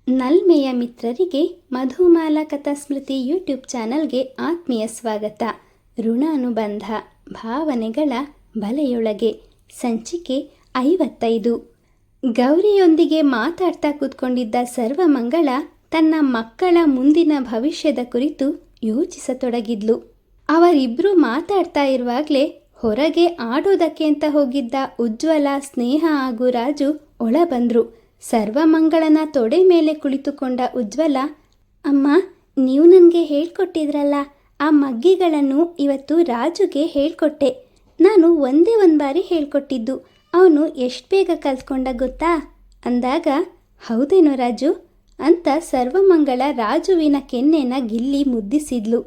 ನಲ್ಮೆಯ ಮಿತ್ರರಿಗೆ ಮಧುಮಾಲ ಕಥಾಸ್ಮೃತಿ ಯೂಟ್ಯೂಬ್ ಚಾನಲ್ಗೆ ಆತ್ಮೀಯ ಸ್ವಾಗತ. ಋಣಾನುಬಂಧ ಭಾವನೆಗಳ ಬಲೆಯೊಳಗೆ ಸಂಚಿಕೆ 55. ಗೌರಿಯೊಂದಿಗೆ ಮಾತಾಡ್ತಾ ಕೂತ್ಕೊಂಡಿದ್ದ ಸರ್ವಮಂಗಳ ತನ್ನ ಮಕ್ಕಳ ಮುಂದಿನ ಭವಿಷ್ಯದ ಕುರಿತು ಯೋಚಿಸತೊಡಗಿದ್ಲು. ಅವರಿಬ್ಬರು ಮಾತಾಡ್ತಾ ಇರುವಾಗಲೇ ಹೊರಗೆ ಆಡೋದಕ್ಕೆ ಅಂತ ಹೋಗಿದ್ದ ಉಜ್ವಲ, ಸ್ನೇಹ ಹಾಗೂ ರಾಜು ಒಳ ಬಂದರು. ಸರ್ವಮಂಗಳನ ತೊಡೆ ಮೇಲೆ ಕುಳಿತುಕೊಂಡ ಉಜ್ವಲ, ಅಮ್ಮ, ನೀವು ನನಗೆ ಹೇಳ್ಕೊಟ್ಟಿದ್ರಲ್ಲ, ಆ ಮಗ್ಗಿಗಳನ್ನು ಇವತ್ತು ರಾಜುಗೆ ಹೇಳ್ಕೊಟ್ಟೆ. ನಾನು ಒಂದೇ ಬಾರಿ ಹೇಳ್ಕೊಟ್ಟಿದ್ದು, ಅವನು ಎಷ್ಟು ಬೇಗ ಕಲ್ತ್ಕೊಂಡ ಗೊತ್ತಾ ಅಂದಾಗ, ಹೌದೇನೋ ರಾಜು ಅಂತ ಸರ್ವಮಂಗಳ ರಾಜುವಿನ ಕೆನ್ನೆನ ಗಿಲ್ಲಿ ಮುದ್ದಿಸಿದ್ಲು.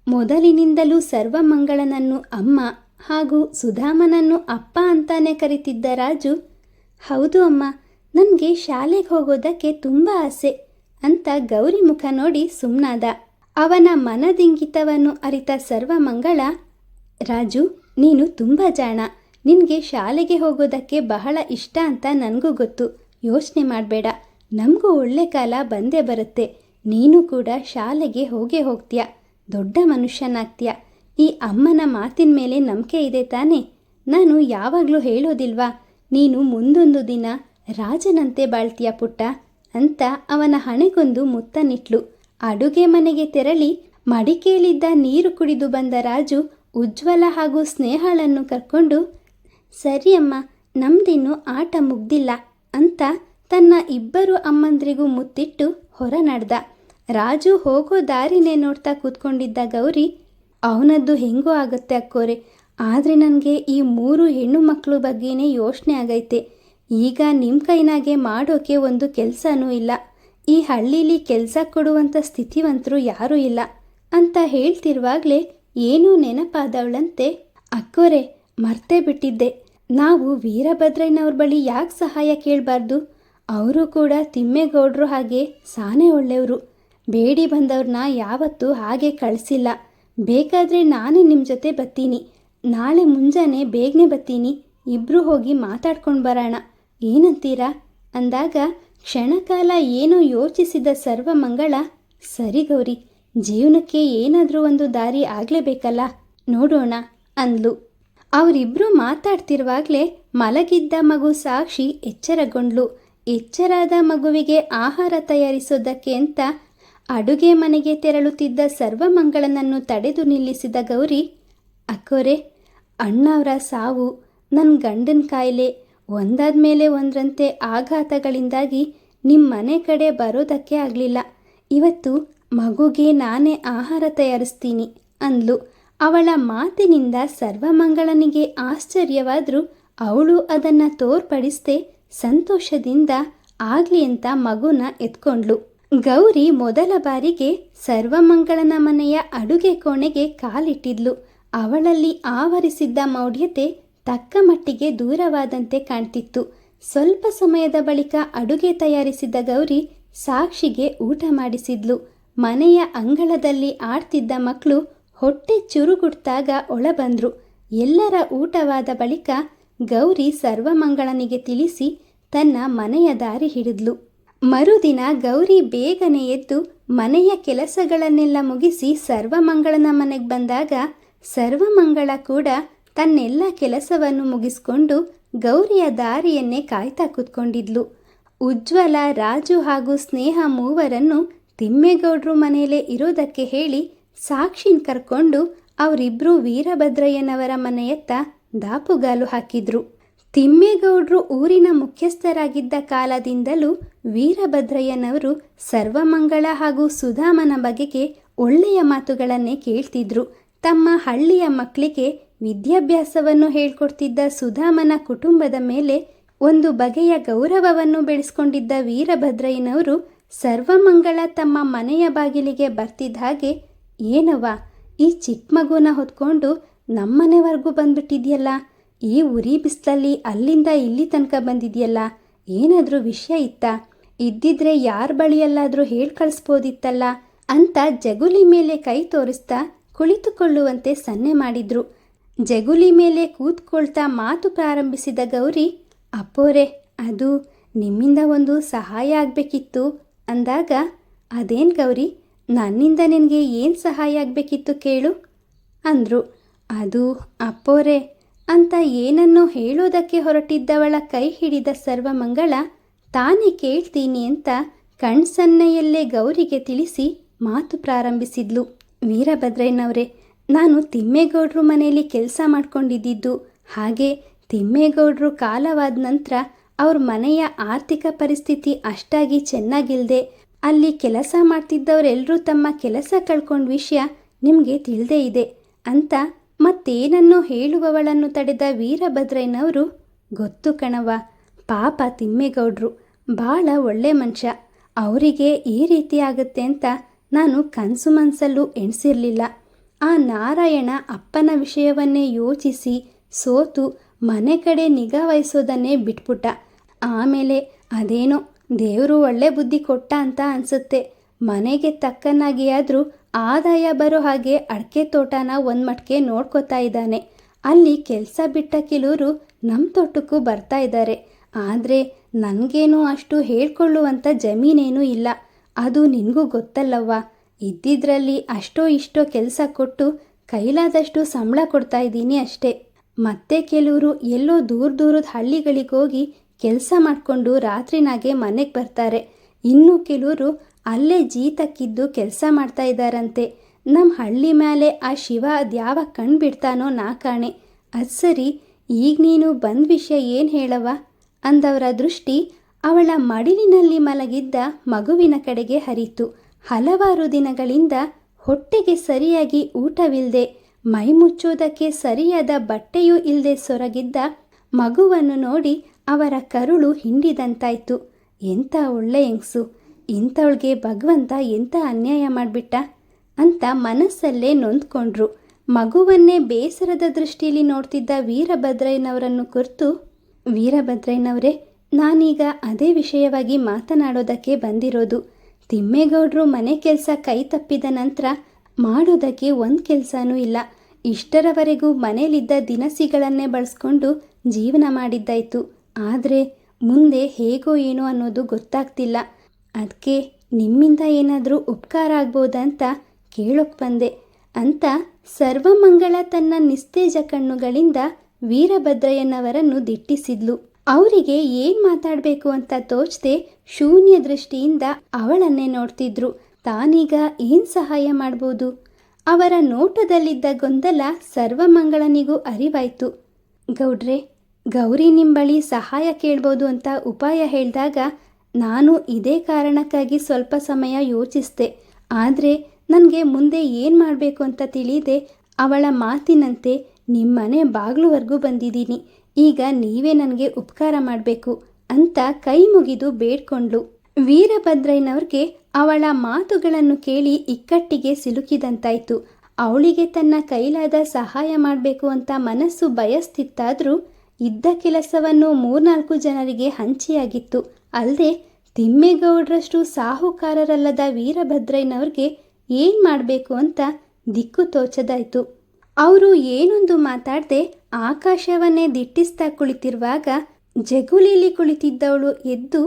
ಮೊದಲಿನಿಂದಲೂ ಸರ್ವಮಂಗಳನನ್ನು ಅಮ್ಮ ಹಾಗೂ ಸುಧಾಮನನ್ನು ಅಪ್ಪ ಅಂತಾನೆ ಕರಿತಿದ್ದ ರಾಜು, ಹೌದು ಅಮ್ಮ, ನನಗೆ ಶಾಲೆಗೆ ಹೋಗೋದಕ್ಕೆ ತುಂಬ ಆಸೆ ಅಂತ ಗೌರಿ ಮುಖ ನೋಡಿ ಸುಮ್ಮನಾದ. ಅವನ ಮನದಿಂಗಿತವನ್ನು ಅರಿತ ಸರ್ವಮಂಗಳ, ರಾಜು, ನೀನು ತುಂಬ ಜಾಣ, ನಿನಗೆ ಶಾಲೆಗೆ ಹೋಗೋದಕ್ಕೆ ಬಹಳ ಇಷ್ಟ ಅಂತ ನನಗೂ ಗೊತ್ತು. ಯೋಚನೆ ಮಾಡಬೇಡ, ನಮಗೂ ಒಳ್ಳೆ ಕಾಲ ಬಂದೇ ಬರುತ್ತೆ. ನೀನು ಕೂಡ ಶಾಲೆಗೆ ಹೋಗೇ ಹೋಗ್ತೀಯ, ದೊಡ್ಡ ಮನುಷ್ಯನಾಗ್ತೀಯ. ಈ ಅಮ್ಮನ ಮಾತಿನ ಮೇಲೆ ನಂಬಿಕೆ ಇದೆ ತಾನೆ? ನಾನು ಯಾವಾಗಲೂ ಹೇಳೋದಿಲ್ವಾ, ನೀನು ಮುಂದೊಂದು ದಿನ ರಾಜನಂತೆ ಬಾಳ್ತೀಯ ಪುಟ್ಟ ಅಂತ ಅವನ ಹಣೆಗೊಂದು ಮುತ್ತನಿಟ್ಲು. ಅಡುಗೆ ಮನೆಗೆ ತೆರಳಿ ಮಡಿಕೆಯಲ್ಲಿದ್ದ ನೀರು ಕುಡಿದು ಬಂದ ರಾಜು ಉಜ್ವಲ ಹಾಗೂ ಸ್ನೇಹಳನ್ನು ಕರ್ಕೊಂಡು, ಸರಿ ಅಮ್ಮ, ನಮ್ದಿನ್ನೂ ಆಟ ಮುಗ್ದಿಲ್ಲ ಅಂತ ತನ್ನ ಇಬ್ಬರು ಅಮ್ಮಂದ್ರಿಗೂ ಮುತ್ತಿಟ್ಟು ಹೊರ ನಡೆದ. ರಾಜು ಹೋಗೋ ದಾರಿನೇ ನೋಡ್ತಾ ಕೂತ್ಕೊಂಡಿದ್ದ ಗೌರಿ, ಅವನದ್ದು ಹೆಂಗೋ ಆಗುತ್ತೆ ಅಕ್ಕೋರೆ, ಆದರೆ ನನಗೆ ಈ 3 ಹೆಣ್ಣು ಮಕ್ಕಳು ಬಗ್ಗೆನೇ ಯೋಚನೆ ಆಗೈತೆ. ಈಗ ನಿಮ್ಮ ಕೈನಾಗೆ ಮಾಡೋಕ್ಕೆ ಒಂದು ಕೆಲಸನೂ ಇಲ್ಲ, ಈ ಹಳ್ಳೀಲಿ ಕೆಲಸ ಕೊಡುವಂಥ ಸ್ಥಿತಿವಂತರು ಯಾರೂ ಇಲ್ಲ ಅಂತ ಹೇಳ್ತಿರುವಾಗಲೇ ಏನೂ ನೆನಪಾದವಳಂತೆ, ಅಕ್ಕೋರೆ, ಮರ್ತೇ ಬಿಟ್ಟಿದ್ದೆ, ನಾವು ವೀರಭದ್ರಯ್ಯನವ್ರ ಬಳಿ ಯಾಕೆ ಸಹಾಯ ಕೇಳಬಾರ್ದು? ಅವರು ಕೂಡ ತಿಮ್ಮೇಗೌಡರು ಹಾಗೆ ಸಾನೇ ಒಳ್ಳೆಯವರು, ಬೇಡಿ ಬಂದವ್ರನ್ನ ಯಾವತ್ತೂ ಹಾಗೆ ಕಳಿಸಿಲ್ಲ. ಬೇಕಾದರೆ ನಾನೇ ನಿಮ್ಮ ಜೊತೆ ಬರ್ತೀನಿ, ನಾಳೆ ಮುಂಜಾನೆ ಬೇಗನೆ ಬರ್ತೀನಿ, ಇಬ್ಬರು ಹೋಗಿ ಮಾತಾಡ್ಕೊಂಡು ಬರೋಣ, ಏನಂತೀರಾ ಅಂದಾಗ ಕ್ಷಣಕಾಲ ಏನೋ ಯೋಚಿಸಿದ ಸರ್ವಮಂಗಳ, ಸರಿ ಗೌರಿ, ಜೀವನಕ್ಕೆ ಏನಾದರೂ ಒಂದು ದಾರಿ ಆಗಲೇಬೇಕಲ್ಲ, ನೋಡೋಣ ಅಂದ್ಲು. ಅವರಿಬ್ಬರು ಮಾತಾಡ್ತಿರುವಾಗಲೇ ಮಲಗಿದ್ದ ಮಗು ಸಾಕ್ಷಿ ಎಚ್ಚರಗೊಂಡ್ಲು. ಎಚ್ಚರಾದ ಮಗುವಿಗೆ ಆಹಾರ ತಯಾರಿಸೋದಕ್ಕೆ ಅಂತ ಅಡುಗೆ ಮನೆಗೆ ತೆರಳುತ್ತಿದ್ದ ಸರ್ವಮಂಗಳನನ್ನು ತಡೆದು ನಿಲ್ಲಿಸಿದ ಗೌರಿ, ಅಕ್ಕೋರೆ, ಅಣ್ಣವರ ಸಾವು, ನನ್ನ ಗಂಡನ ಕಾಯಿಲೆ, ಒಂದಾದ ಮೇಲೆ ಒಂದರಂತೆ ಆಘಾತಗಳಿಂದಾಗಿ ನಿಮ್ಮ ಮನೆ ಕಡೆ ಬರೋದಕ್ಕೆ ಆಗಲಿಲ್ಲ. ಇವತ್ತು ಮಗುಗೆ ನಾನೇ ಆಹಾರ ತಯಾರಿಸ್ತೀನಿ ಅಂದ್ಲು. ಅವಳ ಮಾತಿನಿಂದ ಸರ್ವಮಂಗಳನಿಗೆ ಆಶ್ಚರ್ಯವಾದರೂ ಅವಳು ಅದನ್ನು ತೋರ್ಪಡಿಸದೆ ಸಂತೋಷದಿಂದ ಆಗಲಿ ಅಂತ ಮಗುನ ಎತ್ಕೊಂಡ್ಲು. ಗೌರಿ ಮೊದಲ ಬಾರಿಗೆ ಸರ್ವಮಂಗಳನ ಮನೆಯ ಅಡುಗೆ ಕೋಣೆಗೆ ಕಾಲಿಟ್ಟಿದ್ಲು. ಅವಳಲ್ಲಿ ಆವರಿಸಿದ್ದ ಮೌಢ್ಯತೆ ತಕ್ಕ ಮಟ್ಟಿಗೆ ದೂರವಾದಂತೆ ಕಾಣ್ತಿತ್ತು. ಸ್ವಲ್ಪ ಸಮಯದ ಬಳಿಕ ಅಡುಗೆ ತಯಾರಿಸಿದ ಗೌರಿ ಸಾಕ್ಷಿಗೆ ಊಟ ಮಾಡಿಸಿದ್ಲು. ಮನೆಯ ಅಂಗಳದಲ್ಲಿ ಆಡ್ತಿದ್ದ ಮಕ್ಕಳು ಹೊಟ್ಟೆ ಚುರುಗುಡ್ತಾಗ ಒಳ ಬಂದ್ರು. ಎಲ್ಲರ ಊಟವಾದ ಬಳಿಕ ಗೌರಿ ಸರ್ವಮಂಗಳನಿಗೆ ತಿಳಿಸಿ ತನ್ನ ಮನೆಯ ದಾರಿ ಹಿಡಿದ್ಲು. ಮರುದಿನ ಗೌರಿ ಬೇಗನೆ ಎದ್ದು ಮನೆಯ ಕೆಲಸಗಳನ್ನೆಲ್ಲ ಮುಗಿಸಿ ಸರ್ವಮಂಗಳನ ಮನೆಗೆ ಬಂದಾಗ ಸರ್ವಮಂಗಳ ಕೂಡ ತನ್ನೆಲ್ಲ ಕೆಲಸವನ್ನು ಮುಗಿಸ್ಕೊಂಡು ಗೌರಿಯ ದಾರಿಯನ್ನೇ ಕಾಯ್ತಾ ಕೂತ್ಕೊಂಡಿದ್ಲು. ಉಜ್ವಲ, ರಾಜು ಹಾಗೂ ಸ್ನೇಹ ಮೂವರನ್ನು ತಿಮ್ಮೇಗೌಡರು ಮನೆಯಲ್ಲೇ ಇರೋದಕ್ಕೆ ಹೇಳಿ ಸಾಕ್ಷಿನ ಕರ್ಕೊಂಡು ಅವರಿಬ್ಬರು ವೀರಭದ್ರಯ್ಯನವರ ಮನೆಯತ್ತ ದಾಪುಗಾಲು ಹಾಕಿದ್ರು. ತಿಮ್ಮೇಗೌಡರು ಊರಿನ ಮುಖ್ಯಸ್ಥರಾಗಿದ್ದ ಕಾಲದಿಂದಲೂ ವೀರಭದ್ರಯ್ಯನವರು ಸರ್ವಮಂಗಳ ಹಾಗೂ ಸುಧಾಮನ ಬಗೆಗೆ ಒಳ್ಳೆಯ ಮಾತುಗಳನ್ನೇ ಕೇಳ್ತಿದ್ರು. ತಮ್ಮ ಹಳ್ಳಿಯ ಮಕ್ಕಳಿಗೆ ವಿದ್ಯಾಭ್ಯಾಸವನ್ನು ಹೇಳ್ಕೊಡ್ತಿದ್ದ ಸುಧಾಮನ ಕುಟುಂಬದ ಮೇಲೆ ಒಂದು ಬಗೆಯ ಗೌರವವನ್ನು ಬೆಳೆಸ್ಕೊಂಡಿದ್ದ ವೀರಭದ್ರಯ್ಯನವರು ಸರ್ವಮಂಗಳ ತಮ್ಮ ಮನೆಯ ಬಾಗಿಲಿಗೆ ಬರ್ತಿದ್ದ ಹಾಗೆ, ಏನವ್ವ, ಈ ಚಿಕ್ಕ ಮಗುನ ಹೊತ್ಕೊಂಡು ನಮ್ಮನೆವರೆಗೂ ಬಂದ್ಬಿಟ್ಟಿದ್ಯಲ್ಲ, ಈ ಉರಿ ಬಿಸಿಲಲ್ಲಿ ಅಲ್ಲಿಂದ ಇಲ್ಲಿ ತನಕ ಬಂದಿದೆಯಲ್ಲ, ಏನಾದರೂ ವಿಷಯ ಇತ್ತಾ? ಇದ್ದಿದ್ರೆ ಯಾರ ಬಳಿಯಲ್ಲಾದರೂ ಹೇಳಿ ಕಳಿಸ್ಬೋದಿತ್ತಲ್ಲ ಅಂತ ಜಗುಲಿ ಮೇಲೆ ಕೈ ತೋರಿಸ್ತಾ ಕುಳಿತುಕೊಳ್ಳುವಂತೆ ಸನ್ನೆ ಮಾಡಿದ್ರು. ಜಗುಲಿ ಮೇಲೆ ಕೂತ್ಕೊಳ್ತಾ ಮಾತು ಪ್ರಾರಂಭಿಸಿದ ಗೌರಿ, ಅಪ್ಪೋರೆ, ಅದು ನಿಮ್ಮಿಂದ ಒಂದು ಸಹಾಯ ಆಗಬೇಕಿತ್ತು ಅಂದಾಗ, ಅದೇನು ಗೌರಿ, ನನ್ನಿಂದ ನಿನಗೆ ಏನು ಸಹಾಯ ಆಗಬೇಕಿತ್ತು ಕೇಳು ಅಂದರು. ಅದು ಅಪ್ಪೋರೆ ಅಂತ ಏನನ್ನೋ ಹೇಳೋದಕ್ಕೆ ಹೊರಟಿದ್ದವಳ ಕೈ ಹಿಡಿದ ಸರ್ವಮಂಗಳ ತಾನೇ ಕೇಳ್ತೀನಿ ಅಂತ ಕಣ್ಸನ್ನೆಯಲ್ಲೇ ಗೌರಿಗೆ ತಿಳಿಸಿ ಮಾತು ಪ್ರಾರಂಭಿಸಿದ್ಲು. ವೀರಭದ್ರಯ್ಯನವರೇ, ನಾನು ತಿಮ್ಮೇಗೌಡರು ಮನೆಯಲ್ಲಿ ಕೆಲಸ ಮಾಡ್ಕೊಂಡಿದ್ದು, ಹಾಗೆ ತಿಮ್ಮೇಗೌಡರು ಕಾಲವಾದ ನಂತರ ಅವ್ರ ಮನೆಯ ಆರ್ಥಿಕ ಪರಿಸ್ಥಿತಿ ಅಷ್ಟಾಗಿ ಚೆನ್ನಾಗಿಲ್ಲದೆ ಅಲ್ಲಿ ಕೆಲಸ ಮಾಡ್ತಿದ್ದವರೆಲ್ಲರೂ ತಮ್ಮ ಕೆಲಸ ಕಳ್ಕೊಂಡ ವಿಷಯ ನಿಮಗೆ ತಿಳಿದೇ ಇದೆ ಅಂತ ಮತ್ತೇನನ್ನೋ ಹೇಳುವವಳನ್ನು ತಡೆದ ವೀರಭದ್ರಯ್ಯನವರು, ಗೊತ್ತು ಕಣವ, ಪಾಪ ತಿಮ್ಮೇಗೌಡರು ಭಾಳ ಒಳ್ಳೆ ಮನುಷ್ಯ, ಅವರಿಗೆ ಈ ರೀತಿ ಆಗುತ್ತೆ ಅಂತ ನಾನು ಕನಸು ಮನಸ್ಸಲ್ಲೂ ಎಣಿಸಿರಲಿಲ್ಲ. ಆ ನಾರಾಯಣ ಅಪ್ಪನ ವಿಷಯವನ್ನೇ ಯೋಚಿಸಿ ಸೋತು ಮನೆ ಕಡೆ ನಿಗಾ ವಹಿಸೋದನ್ನೇ ಬಿಟ್ಬಿಟ್ಟ. ಆಮೇಲೆ ಅದೇನೋ ದೇವರು ಒಳ್ಳೆ ಬುದ್ಧಿ ಕೊಟ್ಟ ಅಂತ ಅನಿಸುತ್ತೆ. ಮನೆಗೆ ತಕ್ಕನಾಗಿ ಆದರೂ ಆದಾಯ ಬರೋ ಹಾಗೆ ಅಡಿಕೆ ತೋಟನ ಒಂದು ಮಟ್ಟಿಗೆ ನೋಡ್ಕೋತಾ ಇದ್ದಾನೆ. ಅಲ್ಲಿ ಕೆಲಸ ಬಿಟ್ಟ ಕೆಲವರು ನಮ್ಮ ತೋಟಕ್ಕೂ ಬರ್ತಾ ಇದ್ದಾರೆ. ಆದರೆ ನನಗೇನೂ ಅಷ್ಟು ಹೇಳ್ಕೊಳ್ಳುವಂಥ ಜಮೀನೇನೂ ಇಲ್ಲ, ಅದು ನಿನಗೂ ಗೊತ್ತಲ್ಲವ್ವ. ಇದ್ದಿದ್ರಲ್ಲಿ ಅಷ್ಟೋ ಇಷ್ಟೋ ಕೆಲಸ ಕೊಟ್ಟು ಕೈಲಾದಷ್ಟು ಸಂಬಳ ಕೊಡ್ತಾ ಇದ್ದೀನಿ ಅಷ್ಟೇ. ಮತ್ತೆ ಕೆಲವರು ಎಲ್ಲೋ ದೂರದ ಹಳ್ಳಿಗಳಿಗೋಗಿ ಕೆಲಸ ಮಾಡಿಕೊಂಡು ರಾತ್ರಿನಾಗೆ ಮನೆಗೆ ಬರ್ತಾರೆ. ಇನ್ನು ಕೆಲವರು ಅಲ್ಲೇ ಜೀತಕ್ಕಿದ್ದು ಕೆಲಸ ಮಾಡ್ತಾ ಇದ್ದಾರಂತೆ. ನಮ್ಮ ಹಳ್ಳಿ ಮೇಲೆ ಆ ಶಿವ ಅದ್ಯಾವ ಕಣ್ಣು ಬಿಡ್ತಾನೋ ನಾ ಕಾಣೆ. ಅದು ಸರಿ, ಈಗ ನೀನು ಬಂದ ವಿಷಯ ಏನು ಹೇಳವ ಅಂದವರ ದೃಷ್ಟಿ ಅವಳ ಮಡಿಲಿನಲ್ಲಿ ಮಲಗಿದ್ದ ಮಗುವಿನ ಕಡೆಗೆ ಹರಿತು. ಹಲವಾರು ದಿನಗಳಿಂದ ಹೊಟ್ಟೆಗೆ ಸರಿಯಾಗಿ ಊಟವಿಲ್ಲದೆ, ಮೈ ಮುಚ್ಚೋದಕ್ಕೆ ಸರಿಯಾದ ಬಟ್ಟೆಯೂ ಇಲ್ಲದೆ ಸೊರಗಿದ್ದ ಮಗುವನ್ನು ನೋಡಿ ಅವರ ಕರುಳು ಹಿಂಡಿದಂತಾಯ್ತು. ಎಂಥ ಒಳ್ಳೆ ಹೆಂಗಸು, ಇಂಥವಳಿಗೆ ಭಗವಂತ ಎಂಥ ಅನ್ಯಾಯ ಮಾಡಿಬಿಟ್ಟ ಅಂತ ಮನಸ್ಸಲ್ಲೇ ನೊಂದ್ಕೊಂಡ್ರು. ಮಗುವನ್ನೇ ಬೇಸರದ ದೃಷ್ಟಿಯಲ್ಲಿ ನೋಡ್ತಿದ್ದ ವೀರಭದ್ರಯ್ಯನವರನ್ನು ಕುರಿತು, ವೀರಭದ್ರಯ್ಯನವರೇ, ನಾನೀಗ ಅದೇ ವಿಷಯವಾಗಿ ಮಾತನಾಡೋದಕ್ಕೆ ಬಂದಿರೋದು. ತಿಮ್ಮೇಗೌಡರು ಮನೆ ಕೆಲಸ ಕೈ ತಪ್ಪಿದ ನಂತರ ಮಾಡೋದಕ್ಕೆ ಒಂದು ಕೆಲಸನೂ ಇಲ್ಲ. ಇಷ್ಟರವರೆಗೂ ಮನೇಲಿದ್ದ ದಿನಸಿಗಳನ್ನೇ ಬಳಸ್ಕೊಂಡು ಜೀವನ ಮಾಡಿದ್ದಾಯಿತು. ಆದರೆ ಮುಂದೆ ಹೇಗೋ ಏನೋ ಅನ್ನೋದು ಗೊತ್ತಾಗ್ತಿಲ್ಲ. ಅದಕ್ಕೆ ನಿಮ್ಮಿಂದ ಏನಾದರೂ ಉಪಕಾರ ಆಗ್ಬೋದಂತ ಕೇಳೋಕ್ಕೆ ಬಂದೆ ಅಂತ ಸರ್ವಮಂಗಳ ತನ್ನ ನಿಸ್ತೇಜ ಕಣ್ಣುಗಳಿಂದ ವೀರಭದ್ರಯ್ಯನವರನ್ನು ದಿಟ್ಟಿಸಿದ್ಲು. ಅವರಿಗೆ ಏನು ಮಾತಾಡಬೇಕು ಅಂತ ತೋಚದೆ ಶೂನ್ಯ ದೃಷ್ಟಿಯಿಂದ ಅವಳನ್ನೇ ನೋಡ್ತಿದ್ರು. ತಾನೀಗ ಏನು ಸಹಾಯ ಮಾಡ್ಬೋದು? ಅವರ ನೋಟದಲ್ಲಿದ್ದ ಗೊಂದಲ ಸರ್ವಮಂಗಳನಿಗೂ ಅರಿವಾಯಿತು. ಗೌಡ್ರೆ, ಗೌರಿ ನಿಮ್ಮ ಬಳಿ ಸಹಾಯ ಕೇಳ್ಬೋದು ಅಂತ ಉಪಾಯ ಹೇಳಿದಾಗ ನಾನು ಇದೇ ಕಾರಣಕ್ಕಾಗಿ ಸ್ವಲ್ಪ ಸಮಯ ಯೋಚಿಸಿದೆ. ಆದರೆ ನನಗೆ ಮುಂದೆ ಏನು ಮಾಡಬೇಕು ಅಂತ ತಿಳಿದೆ ಅವಳ ಮಾತಿನಂತೆ ನಿಮ್ಮನೆ ಬಾಗಿಲುವರೆಗೂ ಬಂದಿದ್ದೀನಿ. ಈಗ ನೀವೇ ನನಗೆ ಉಪಕಾರ ಮಾಡಬೇಕು ಅಂತ ಕೈ ಮುಗಿದು ಬೇಡ್ಕೊಂಡ್ಳು. ವೀರಭದ್ರಯ್ಯನವ್ರಿಗೆ ಅವಳ ಮಾತುಗಳನ್ನು ಕೇಳಿ ಇಕ್ಕಟ್ಟಿಗೆ ಸಿಲುಕಿದಂತಾಯಿತು. ಅವಳಿಗೆ ತನ್ನ ಕೈಲಾದ ಸಹಾಯ ಮಾಡಬೇಕು ಅಂತ ಮನಸ್ಸು ಬಯಸ್ತಿತ್ತಾದರೂ ಇದ್ದ ಕೆಲಸವನ್ನು 3-4 ಜನರಿಗೆ ಹಂಚಿಯಾಗಿತ್ತು. ಅಲ್ಲದೆ ತಿಮ್ಮೇಗೌಡರಷ್ಟು ಸಾಹುಕಾರರಲ್ಲದ ವೀರಭದ್ರಯ್ಯನವ್ರಿಗೆ ಏನು ಮಾಡಬೇಕು ಅಂತ ದಿಕ್ಕು ತೋಚದಾಯಿತು. ಅವರು ಏನೊಂದು ಮಾತಾಡದೆ ಆಕಾಶವನ್ನೇ ದಿಟ್ಟಿಸ್ತಾ ಕುಳಿತಿರುವಾಗ ಜಗುಲೀಲಿ ಕುಳಿತಿದ್ದವಳು ಎದ್ದು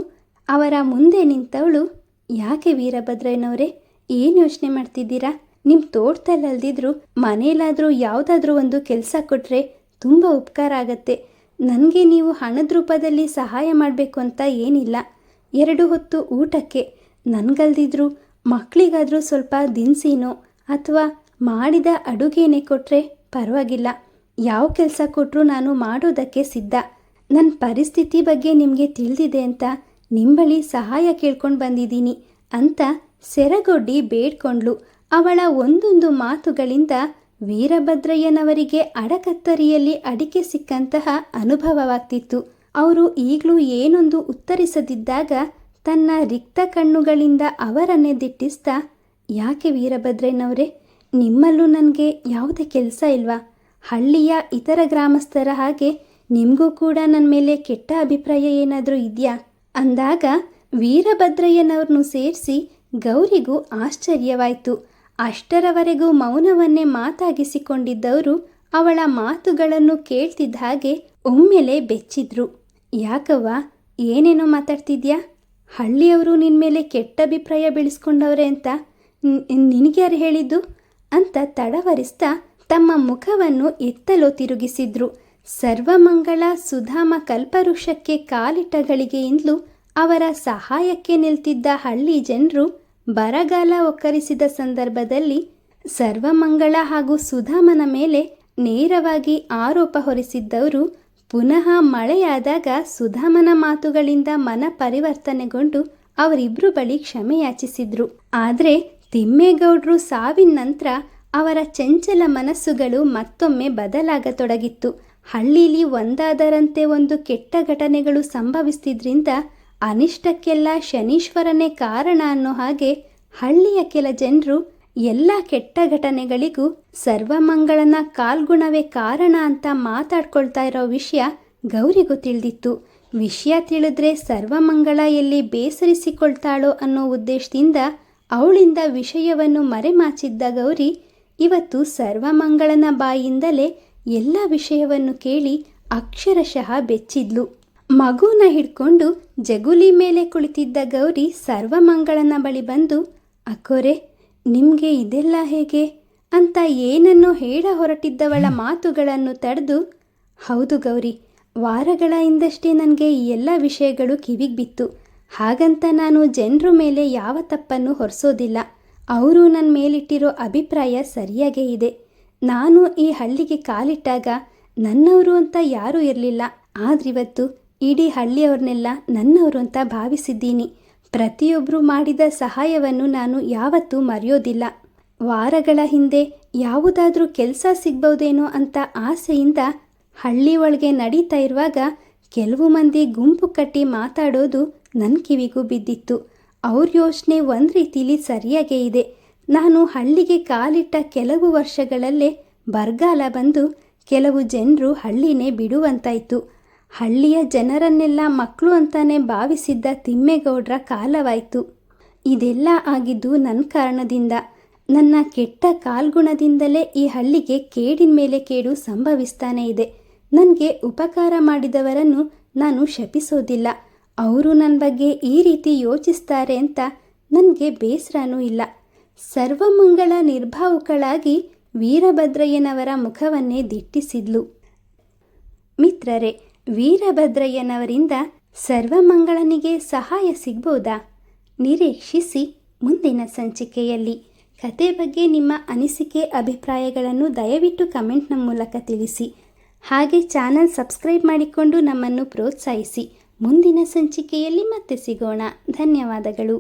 ಅವರ ಮುಂದೆ ನಿಂತವಳು, ಯಾಕೆ ವೀರಭದ್ರಯ್ಯನವರೇ, ಏನು ಯೋಚನೆ ಮಾಡ್ತಿದ್ದೀರಾ? ನಿಮ್ಮ ತೋಟದಲ್ಲಲ್ದಿದ್ರು ಮನೇಲಾದರೂ ಯಾವುದಾದ್ರೂ ಒಂದು ಕೆಲಸ ಕೊಟ್ಟರೆ ತುಂಬ ಉಪಕಾರ ಆಗತ್ತೆ. ನನಗೆ ನೀವು ಹಣದ ರೂಪದಲ್ಲಿ ಸಹಾಯ ಮಾಡಬೇಕು ಅಂತ ಏನಿಲ್ಲ. 2 ಹೊತ್ತು ಊಟಕ್ಕೆ, ನನಗಲ್ದಿದ್ರು ಮಕ್ಕಳಿಗಾದರೂ ಸ್ವಲ್ಪ ದಿನಸಿನೋ ಅಥವಾ ಮಾಡಿದ ಅಡುಗೆನೇ ಕೊಟ್ಟರೆ ಪರವಾಗಿಲ್ಲ. ಯಾವ ಕೆಲಸ ಕೊಟ್ಟರೂ ನಾನು ಮಾಡೋದಕ್ಕೆ ಸಿದ್ಧ. ನನ್ನ ಪರಿಸ್ಥಿತಿ ಬಗ್ಗೆ ನಿಮಗೆ ತಿಳಿದಿದೆ ಅಂತ ನಿಮ್ಮ ಬಳಿ ಸಹಾಯ ಕೇಳ್ಕೊಂಡು ಬಂದಿದ್ದೀನಿ ಅಂತ ಸೆರಗೊಡ್ಡಿ ಬೇಡ್ಕೊಂಡ್ಳು. ಅವಳ ಒಂದೊಂದು ಮಾತುಗಳಿಂದ ವೀರಭದ್ರಯ್ಯನವರಿಗೆ ಅಡಕತ್ತರಿಯಲ್ಲಿ ಅಡಿಕೆ ಸಿಕ್ಕಂತಹ ಅನುಭವವಾಗ್ತಿತ್ತು. ಅವರು ಈಗಲೂ ಏನೊಂದು ಉತ್ತರಿಸದಿದ್ದಾಗ ತನ್ನ ರಿಕ್ತ ಕಣ್ಣುಗಳಿಂದ ಅವರನ್ನೇ ದಿಟ್ಟಿಸ್ತಾ, ಯಾಕೆ ವೀರಭದ್ರಯ್ಯನವರೇ, ನಿಮ್ಮಲ್ಲೂ ನನಗೆ ಯಾವುದೇ ಕೆಲಸ ಇಲ್ವಾ? ಹಳ್ಳಿಯ ಇತರ ಗ್ರಾಮಸ್ಥರ ಹಾಗೆ ನಿಮಗೂ ಕೂಡ ನನ್ನ ಮೇಲೆ ಕೆಟ್ಟ ಅಭಿಪ್ರಾಯ ಏನಾದರೂ ಇದೆಯಾ ಅಂದಾಗ ವೀರಭದ್ರಯ್ಯನವ್ರನ್ನು ಸೇರಿಸಿ ಗೌರಿಗೂ ಆಶ್ಚರ್ಯವಾಯಿತು. ಅಷ್ಟರವರೆಗೂ ಮೌನವನ್ನೇ ಮಾತಾಗಿಸಿಕೊಂಡಿದ್ದವರು ಅವಳ ಮಾತುಗಳನ್ನು ಕೇಳ್ತಿದ್ದ ಹಾಗೆ ಒಮ್ಮೆಲೆ ಬೆಚ್ಚಿದ್ರು. ಯಾಕವ್ವ, ಏನೇನೋ ಮಾತಾಡ್ತಿದ್ಯಾ? ಹಳ್ಳಿಯವರು ನಿನ್ನ ಮೇಲೆ ಕೆಟ್ಟ ಅಭಿಪ್ರಾಯ ಬೆಳೆಸ್ಕೊಂಡವ್ರೆ ಅಂತ ನಿನಗ್ಯಾರು ಹೇಳಿದ್ದು ಅಂತ ತಡವರಿಸ್ತಾ ತಮ್ಮ ಮುಖವನ್ನು ಎತ್ತಲೋ ತಿರುಗಿಸಿದ್ರು. ಸರ್ವಮಂಗಳ ಸುಧಾಮ ಕಲ್ಪವೃಕ್ಷಕ್ಕೆ ಕಾಲಿಟ್ಟ ಗಳಿಗೆಯಿಂದಲೂ ಅವರ ಸಹಾಯಕ್ಕೆ ನಿಲ್ತಿದ್ದ ಹಳ್ಳಿ ಜನರು ಬರಗಾಲ ಒಕ್ಕರಿಸಿದ ಸಂದರ್ಭದಲ್ಲಿ ಸರ್ವಮಂಗಳ ಹಾಗೂ ಸುಧಾಮನ ಮೇಲೆ ನೇರವಾಗಿ ಆರೋಪ ಹೊರಿಸಿದ್ದವರು ಪುನಃ ಮಳೆಯಾದಾಗ ಸುಧಾಮನ ಮಾತುಗಳಿಂದ ಮನ ಪರಿವರ್ತನೆಗೊಂಡು ಅವರಿಬ್ಬರು ಬಳಿ ಕ್ಷಮೆಯಾಚಿಸಿದ್ರು. ಆದರೆ ತಿಮ್ಮೇಗೌಡರು ಸಾವಿನ ನಂತರ ಅವರ ಚಂಚಲ ಮನಸ್ಸುಗಳು ಮತ್ತೊಮ್ಮೆ ಬದಲಾಗತೊಡಗಿತ್ತು. ಹಳ್ಳೀಲಿ ಒಂದಾದರಂತೆ ಒಂದು ಕೆಟ್ಟ ಘಟನೆಗಳು ಸಂಭವಿಸ್ತಿದ್ರಿಂದ ಅನಿಷ್ಟಕ್ಕೆಲ್ಲ ಶನೀಶ್ವರನೇ ಕಾರಣ ಅನ್ನೋ ಹಾಗೆ ಹಳ್ಳಿಯ ಕೆಲ ಜನರು ಎಲ್ಲ ಕೆಟ್ಟ ಘಟನೆಗಳಿಗೂ ಸರ್ವಮಂಗಳನ ಕಾಲ್ಗುಣವೇ ಕಾರಣ ಅಂತ ಮಾತಾಡ್ಕೊಳ್ತಾ ಇರೋ ವಿಷಯ ಗೌರಿಗೂ ತಿಳಿದಿತ್ತು. ವಿಷಯ ತಿಳಿದ್ರೆ ಸರ್ವಮಂಗಳ ಎಲ್ಲಿ ಬೇಸರಿಸಿಕೊಳ್ತಾಳೋ ಅನ್ನೋ ಉದ್ದೇಶದಿಂದ ಅವಳಿಂದ ವಿಷಯವನ್ನು ಮರೆಮಾಚಿದ್ದ ಗೌರಿ ಇವತ್ತು ಸರ್ವಮಂಗಳನ ಬಾಯಿಂದಲೇ ಎಲ್ಲ ವಿಷಯವನ್ನು ಕೇಳಿ ಅಕ್ಷರಶಃ ಬೆಚ್ಚಿದ್ಲು. ಮಗುನ ಹಿಡ್ಕೊಂಡು ಜಗುಲಿ ಮೇಲೆ ಕುಳಿತಿದ್ದ ಗೌರಿ ಸರ್ವಮಂಗಳನ ಬಳಿ ಬಂದು, ಅಕ್ಕೋರೆ, ನಿಮಗೆ ಇದೆಲ್ಲ ಹೇಗೆ ಅಂತ ಏನನ್ನೋ ಹೇಳ ಹೊರಟಿದ್ದವಳ ಮಾತುಗಳನ್ನು ತಡೆದು, ಹೌದು ಗೌರಿ, ವಾರಗಳ ಹಿಂದಷ್ಟೇ ನನಗೆ ಈ ಎಲ್ಲ ವಿಷಯಗಳು ಕಿವಿಗೆ ಬಿತ್ತು. ಹಾಗಂತ ನಾನು ಜನರ ಮೇಲೆ ಯಾವ ತಪ್ಪನ್ನು ಹೊರಿಸೋದಿಲ್ಲ. ಅವರು ನನ್ನ ಮೇಲಿಟ್ಟಿರೋ ಅಭಿಪ್ರಾಯ ಸರಿಯಾಗೇ ಇದೆ. ನಾನು ಈ ಹಳ್ಳಿಗೆ ಕಾಲಿಟ್ಟಾಗ ನನ್ನವರು ಅಂತ ಯಾರೂ ಇರಲಿಲ್ಲ. ಆದ್ರಿವತ್ತು ಇಡೀ ಹಳ್ಳಿಯವ್ರನ್ನೆಲ್ಲ ನನ್ನವರು ಅಂತ ಭಾವಿಸಿದ್ದೀನಿ. ಪ್ರತಿಯೊಬ್ಬರು ಮಾಡಿದ ಸಹಾಯವನ್ನು ನಾನು ಯಾವತ್ತೂ ಮರೆಯೋದಿಲ್ಲ. ವಾರಗಳ ಹಿಂದೆ ಯಾವುದಾದ್ರೂ ಕೆಲಸ ಸಿಗ್ಬೋದೇನೋ ಅಂತ ಆಸೆಯಿಂದ ಹಳ್ಳಿ ಒಳಗೆ ನಡೀತಾ ಇರುವಾಗ ಕೆಲವು ಮಂದಿ ಗುಂಪು ಕಟ್ಟಿ ಮಾತಾಡೋದು ನನ್ನ ಕಿವಿಗೂ ಬಿದ್ದಿತ್ತು. ಅವ್ರ ಯೋಚನೆ ಒಂದು ರೀತಿಲಿ ಸರಿಯಾಗೇ ಇದೆ. ನಾನು ಹಳ್ಳಿಗೆ ಕಾಲಿಟ್ಟ ಕೆಲವು ವರ್ಷಗಳಲ್ಲೇ ಬರಗಾಲ ಬಂದು ಕೆಲವು ಜನರು ಹಳ್ಳಿನೇ ಬಿಡುವಂತಾಯಿತು. ಹಳ್ಳಿಯ ಜನರನ್ನೆಲ್ಲ ಮಕ್ಕಳು ಅಂತಾನೆ ಭಾವಿಸಿದ್ದ ತಿಮ್ಮೇಗೌಡರ ಕಾಲವಾಯಿತು. ಇದೆಲ್ಲ ಆಗಿದ್ದು ನನ್ನ ಕಾರಣದಿಂದ. ನನ್ನ ಕೆಟ್ಟ ಕಾಲ್ಗುಣದಿಂದಲೇ ಈ ಹಳ್ಳಿಗೆ ಕೇಡಿನ ಮೇಲೆ ಕೇಡು ಸಂಭವಿಸ್ತಾನೇ ಇದೆ. ನನಗೆ ಉಪಕಾರ ಮಾಡಿದವರನ್ನು ನಾನು ಶಪಿಸೋದಿಲ್ಲ. ಅವರು ನನ್ನ ಬಗ್ಗೆ ಈ ರೀತಿ ಯೋಚಿಸ್ತಾರೆ ಅಂತ ನನಗೆ ಬೇಸರನೂ ಇಲ್ಲ. ಸರ್ವಮಂಗಳ ನಿರ್ಭಾವುಕಳಾಗಿ ವೀರಭದ್ರಯ್ಯನವರ ಮುಖವನ್ನೇ ದಿಟ್ಟಿಸಿದ್ಲು. ಮಿತ್ರರೇ, ವೀರಭದ್ರಯ್ಯನವರಿಂದ ಸರ್ವಮಂಗಳನಿಗೆ ಸಹಾಯ ಸಿಗ್ಬೋದಾ? ನಿರೀಕ್ಷಿಸಿ ಮುಂದಿನ ಸಂಚಿಕೆಯಲ್ಲಿ. ಕತೆ ಬಗ್ಗೆ ನಿಮ್ಮ ಅನಿಸಿಕೆ ಅಭಿಪ್ರಾಯಗಳನ್ನು ದಯವಿಟ್ಟು ಕಮೆಂಟ್ನ ಮೂಲಕ ತಿಳಿಸಿ. ಹಾಗೆ ಚಾನಲ್ ಸಬ್ಸ್ಕ್ರೈಬ್ ಮಾಡಿಕೊಂಡು ನಮ್ಮನ್ನು ಪ್ರೋತ್ಸಾಹಿಸಿ. ಮುಂದಿನ ಸಂಚಿಕೆಯಲ್ಲಿ ಮತ್ತೆ ಸಿಗೋಣ. ಧನ್ಯವಾದಗಳು.